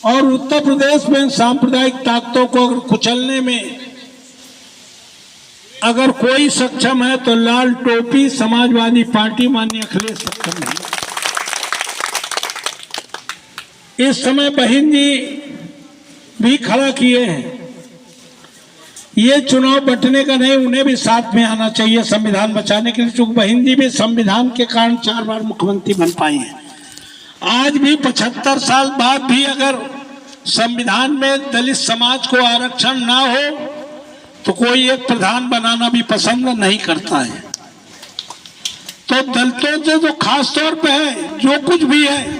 और उत्तर प्रदेश में सांप्रदायिक ताकतों को अगर कुचलने में अगर कोई सक्षम है तो लाल टोपी समाजवादी पार्टी माननीय अखिलेश सक्षम है। इस समय बहन जी भी खड़ा किए हैं। ये चुनाव बंटने का नहीं, उन्हें भी साथ में आना चाहिए संविधान बचाने के लिए, क्योंकि बहन जी भी संविधान के कारण 4 बार मुख्यमंत्री बन पाई हैं। आज भी 75 साल बाद भी अगर संविधान में दलित समाज को आरक्षण ना हो तो कोई एक प्रधान बनाना भी पसंद नहीं करता है। तो दलितों से तो खास तौर पे है जो कुछ भी है,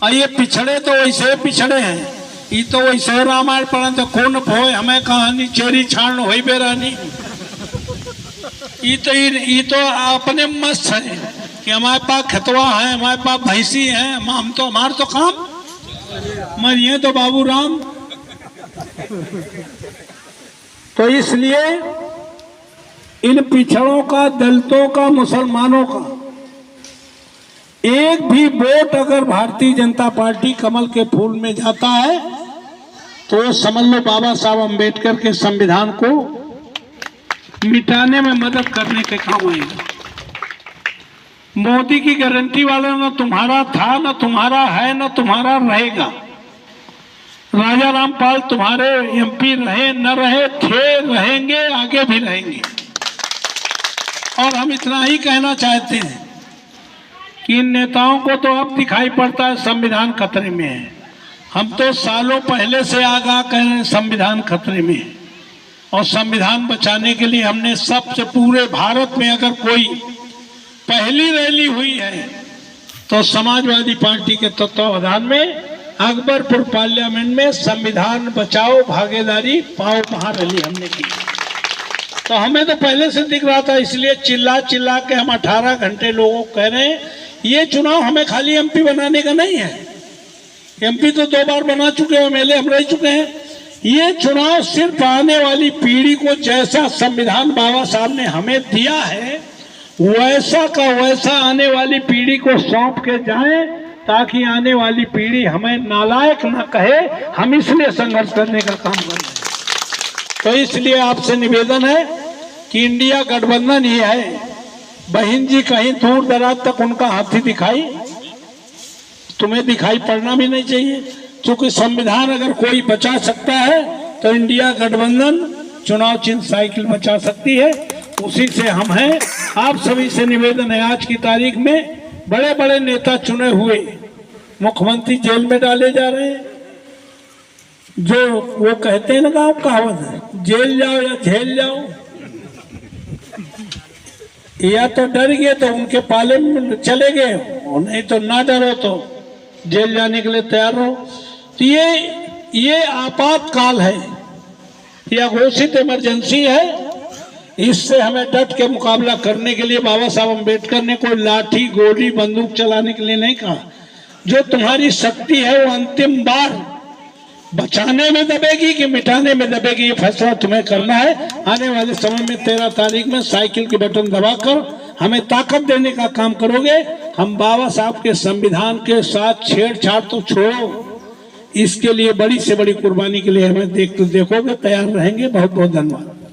और ये पिछड़े तो वैसे पिछड़े हैं। ये तो वैसे रामायण पढ़े तो कौन भोय हमें कहानी चेरी छाण हो बेरानी। ये तो अपने मस्त है कि हमारे पास खतवा है, हमारे पास भैंसी है, हम तो हमारे तो काम मरिए तो बाबू राम। तो इसलिए इन पिछड़ों का, दलितों का, मुसलमानों का एक भी वोट अगर भारतीय जनता पार्टी कमल के फूल में जाता है तो समझ लो बाबा साहब अम्बेडकर के संविधान को मिटाने में मदद करने के काम आएगा। मोदी की गारंटी वाला ना तुम्हारा था, ना तुम्हारा है, ना तुम्हारा रहेगा। राजा रामपाल तुम्हारे एमपी रहे न रहे, थे, रहेंगे, आगे भी रहेंगे। और हम इतना ही कहना चाहते हैं कि इन नेताओं को तो अब दिखाई पड़ता है संविधान खतरे में है। हम तो सालों पहले से आगाह कह रहे हैं संविधान खतरे में है, और संविधान बचाने के लिए हमने सबसे पूरे भारत में अगर कोई पहली रैली हुई है तो समाजवादी पार्टी के तत्वावधान में अकबरपुर पार्लियामेंट में संविधान बचाओ भागीदारी पाओ महारैली हमने की। तो हमें तो पहले से दिख रहा था, इसलिए चिल्ला चिल्ला के हम 18 घंटे लोगों को कह रहे हैं ये चुनाव हमें खाली एमपी बनाने का नहीं है। एमपी तो 2 बार बना चुके हैं, एमएलए हम रह चुके हैं। ये चुनाव सिर्फ आने वाली पीढ़ी को जैसा संविधान बाबा साहब ने हमें दिया है वैसा का वैसा आने वाली पीढ़ी को सौंप के जाएं, ताकि आने वाली पीढ़ी हमें नालायक न कहे। हम इसलिए संघर्ष करने का काम कर रहे हैं। तो इसलिए आपसे निवेदन है कि इंडिया गठबंधन ही है। बहन जी कहीं दूर दराज तक उनका हाथी दिखाई, तुम्हें दिखाई पड़ना भी नहीं चाहिए, क्योंकि संविधान अगर कोई बचा सकता है तो इंडिया गठबंधन चुनाव चिन्ह साइकिल बचा सकती है। उसी से हम हैं। आप सभी से निवेदन है, आज की तारीख में बड़े बड़े नेता चुने हुए मुख्यमंत्री जेल में डाले जा रहे हैं। जो वो कहते हैं ना, गाँव कहावत है, जेल जाओ या झेल जाओ, या तो डर गए तो उनके पाले में चले गए, और नहीं तो ना डरो तो जेल जाने के लिए तैयार हो। तो ये आपातकाल है, यह घोषित इमरजेंसी है। इससे हमें डट के मुकाबला करने के लिए बाबा साहब अम्बेडकर ने कोई लाठी गोली बंदूक चलाने के लिए नहीं कहा। जो तुम्हारी शक्ति है वो अंतिम बार बचाने में दबेगी कि मिटाने में दबेगी, ये फैसला तुम्हें करना है। आने वाले समय में 13 तारीख में साइकिल की बटन दबाकर हमें ताकत देने का काम करोगे। हम बाबा साहब के संविधान के साथ छेड़छाड़ तो छोड़ो, इसके लिए बड़ी से बड़ी कुर्बानी के लिए हमें देखोगे, तैयार रहेंगे। बहुत बहुत धन्यवाद।